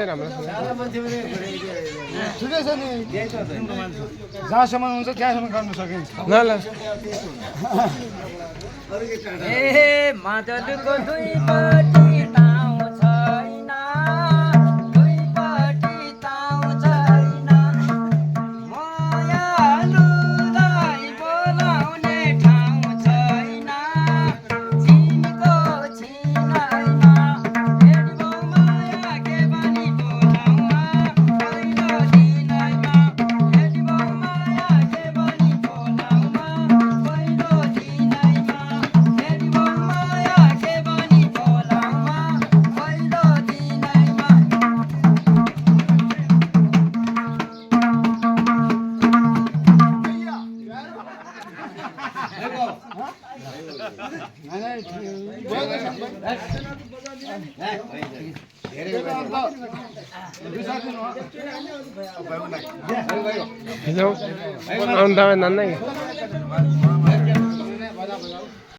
राम्रो छ ठिकै छ नि जहाँसम्म हुन्छ त्यहाँसम्म गर्न सकिन्छ ल ल ए मादलको दुईपट्टि ताउ छैन दुईपट्टि ताउ छैन मायालुलाई बोलाउने ठाउँ छैन चिनको छिनैमा हेर्नु माया के पनि बोलाउमा पहिलो दिनैमा हेर्नु माया के पनि बोलाउमा पहिलो दिनैमा हेर्नु माया के पनि बोलाउमा पहिलो दिनैमा हिजो आउनु तपाईँ नान्नै